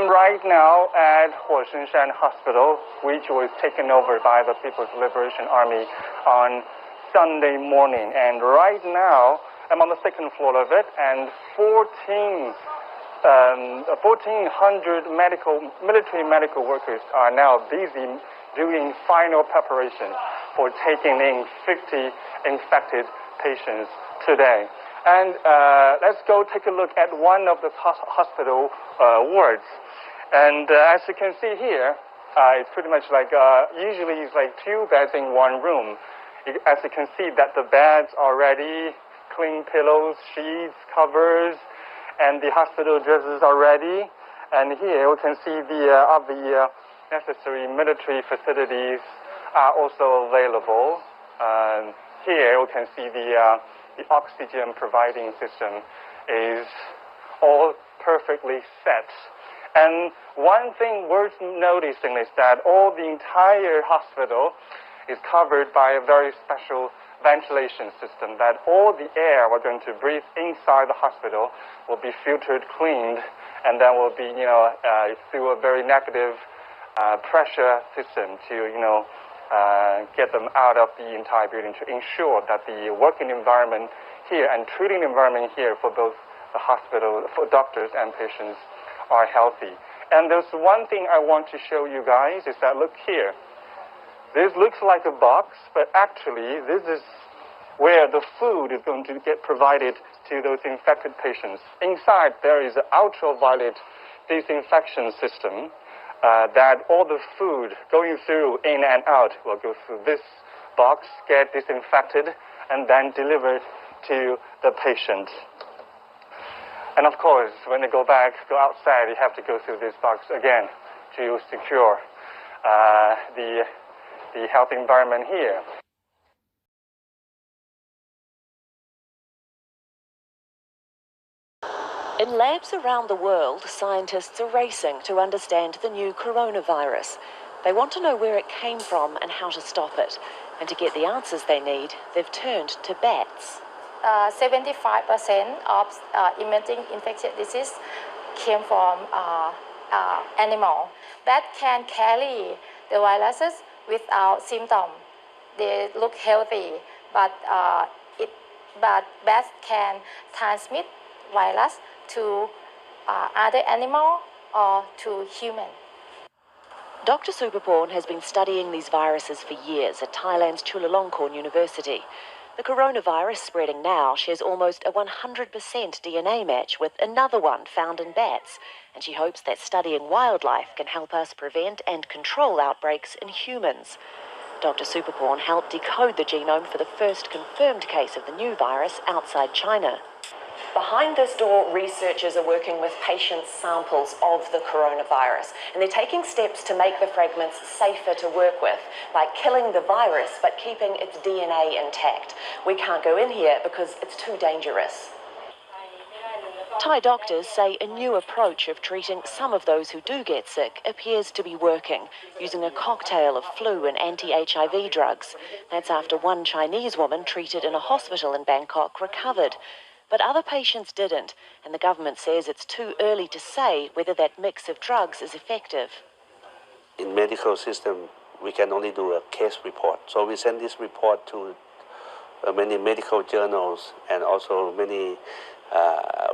right now at Huashinshan Hospital, which was taken over by the People's Liberation Army on Sunday morning. And right now, I'm on the second floor of it, and 1,400 military medical workers are now busy doing final preparations for taking in 50 infected patients today. And let's go take a look at one of the hospital wards. And as you can see here, it's pretty much like, usually it's like 2 beds in one room. As you can see that the beds are ready, clean pillows, sheets, covers, and the hospital dresses are ready. And here we can see the necessary military facilities are also available. Here we can see the oxygen providing system is all perfectly set. And one thing worth noticing is that all the entire hospital is covered by a very special ventilation system, that all the air we're going to breathe inside the hospital will be filtered, cleaned, and then will be, through a very negative pressure system to, get them out of the entire building, to ensure that the working environment here and treating environment here for both the hospital, for doctors and patients are healthy. And there's one thing I want to show you guys is that, look here. This looks like a box, but actually this is where the food is going to get provided to those infected patients. Inside there is an ultraviolet disinfection system that all the food going through, in and out, will go through this box, get disinfected, and then delivered to the patient. And of course, when they go outside, you have to go through this box again to secure the health environment here. In labs around the world, scientists are racing to understand the new coronavirus. They want to know where it came from and how to stop it. And to get the answers they need, they've turned to bats. 75% of emerging infectious disease came from animal. Bats can carry the viruses without symptoms. They look healthy, but bats can transmit virus to other animal or to human. Dr. Supaporn has been studying these viruses for years at Thailand's Chulalongkorn University. The coronavirus spreading now shares almost a 100% DNA match with another one found in bats, and she hopes that studying wildlife can help us prevent and control outbreaks in humans. Dr. Supaporn helped decode the genome for the first confirmed case of the new virus outside China. Behind this door, researchers are working with patient samples of the coronavirus, and they're taking steps to make the fragments safer to work with, like killing the virus but keeping its DNA intact. We can't go in here because it's too dangerous. Thai doctors say a new approach of treating some of those who do get sick appears to be working, using a cocktail of flu and anti-HIV drugs. That's after one Chinese woman treated in a hospital in Bangkok recovered. But other patients didn't, and the government says it's too early to say whether that mix of drugs is effective. In medical system, we can only do a case report. So we send this report to many medical journals and also many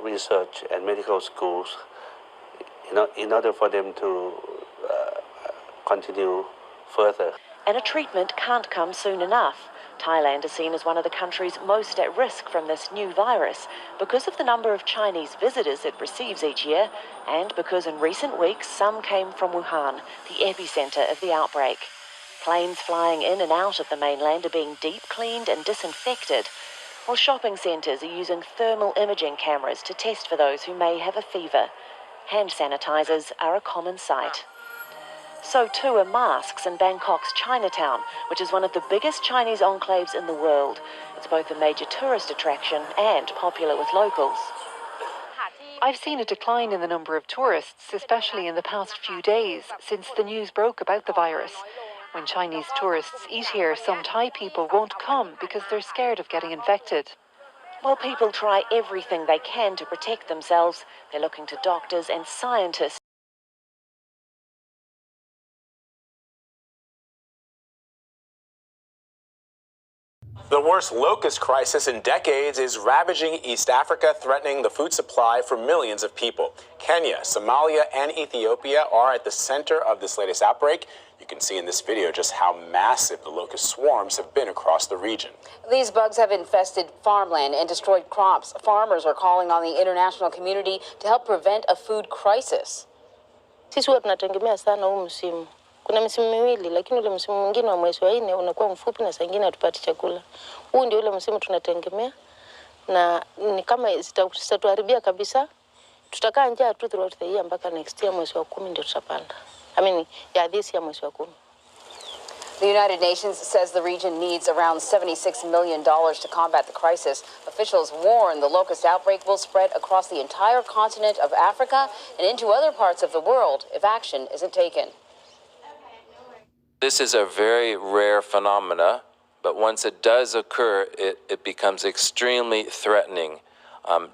research and medical schools, in order for them to continue further. And a treatment can't come soon enough. Thailand is seen as one of the countries most at risk from this new virus because of the number of Chinese visitors it receives each year, and because in recent weeks some came from Wuhan, the epicenter of the outbreak. Planes flying in and out of the mainland are being deep cleaned and disinfected, while shopping centres are using thermal imaging cameras to test for those who may have a fever. Hand sanitizers are a common sight. So too are masks in Bangkok's Chinatown, which is one of the biggest Chinese enclaves in the world. It's both a major tourist attraction and popular with locals. I've seen a decline in the number of tourists, especially in the past few days, since the news broke about the virus. When Chinese tourists eat here, some Thai people won't come because they're scared of getting infected. While people try everything they can to protect themselves, they're looking to doctors and scientists The worst locust crisis in decades is ravaging East Africa, threatening the food supply for millions of people. Kenya, Somalia, and Ethiopia are at the center of this latest outbreak. You can see in this video just how massive the locust swarms have been across the region. These bugs have infested farmland and destroyed crops. Farmers are calling on the international community to help prevent a food crisis. Sisi huwa tunategemea sana huu msimu. Kuna misimu miwili, lakini ule msimu mwingine wa mwezi wa 4 unakuwa mfupi na saa nyingine hatupati chakula. Huu ndio ule msimu tunategemea, na ni kama zitatuharibia kabisa. Tutakaa njaa tu throughout the year mpaka next year mwezi wa 10 ndio tutapanda. This year mwezi wa 10. The United Nations says the region needs around $76 million to combat the crisis. Officials warn the locust outbreak will spread across the entire continent of Africa and into other parts of the world if action isn't taken. This is a very rare phenomena, but once it does occur, it becomes extremely threatening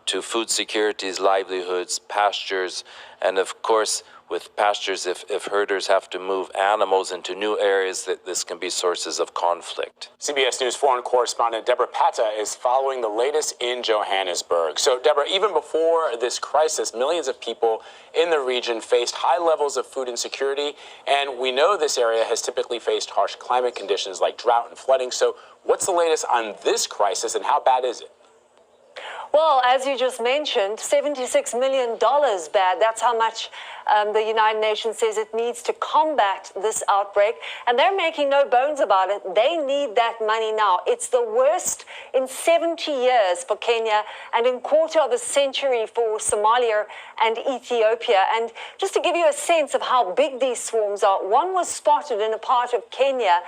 to food securities, livelihoods, pastures, and of course, with pastures, if herders have to move animals into new areas, that this can be sources of conflict. CBS News foreign correspondent Deborah Patta is following the latest in Johannesburg. So, Deborah, even before this crisis, millions of people in the region faced high levels of food insecurity, and we know this area has typically faced harsh climate conditions like drought and flooding. So, what's the latest on this crisis, and how bad is it? Well, as you just mentioned, $76 million bad. That's how much the United Nations says it needs to combat this outbreak. And they're making no bones about it. They need that money now. It's the worst in 70 years for Kenya and in quarter of a century for Somalia and Ethiopia. And just to give you a sense of how big these swarms are, one was spotted in a part of Kenya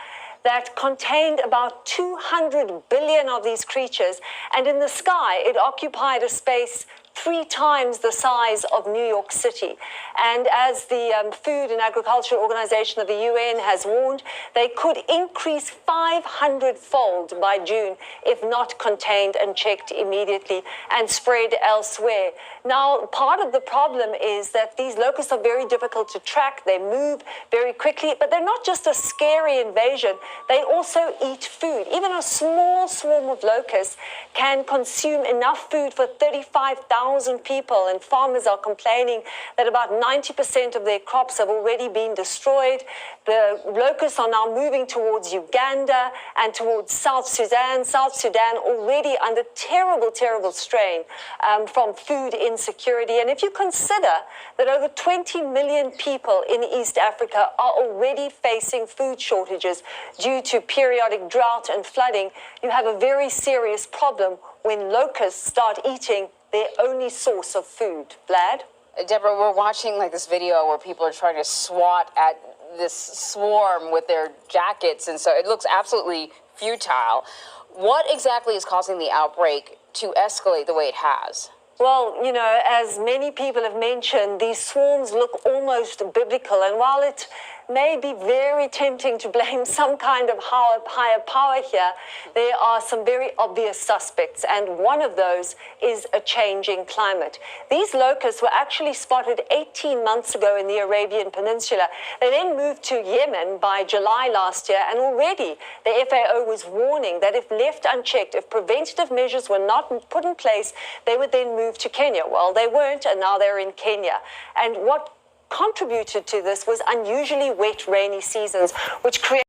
that contained about 200 billion of these creatures, and in the sky it occupied a space 3 times the size of New York City. And as the Food and Agriculture Organization of the UN has warned, they could increase 500-fold by June if not contained and checked immediately and spread elsewhere. Now, part of the problem is that these locusts are very difficult to track. They move very quickly, but they're not just a scary invasion. They also eat food. Even a small swarm of locusts can consume enough food for 35,000 people, and farmers are complaining that about 90% of their crops have already been destroyed. The locusts are now moving towards Uganda and towards South Sudan. South Sudan already under terrible, terrible strain from food insecurity. And if you consider that over 20 million people in East Africa are already facing food shortages due to periodic drought and flooding, you have a very serious problem when locusts start eating their only source of food. Vlad? Deborah, we're watching this video where people are trying to swat at this swarm with their jackets, and so it looks absolutely futile. What exactly is causing the outbreak to escalate the way it has? Well, as many people have mentioned, these swarms look almost biblical, and while it may be very tempting to blame some kind of higher power here, there are some very obvious suspects, and one of those is a changing climate. These locusts were actually spotted 18 months ago in the Arabian Peninsula. They then moved to Yemen by July last year, and already the FAO was warning that if left unchecked, if preventative measures were not put in place, they would then move to Kenya. Well, they weren't, and now they're in Kenya. And what contributed to this was unusually wet, rainy seasons, which created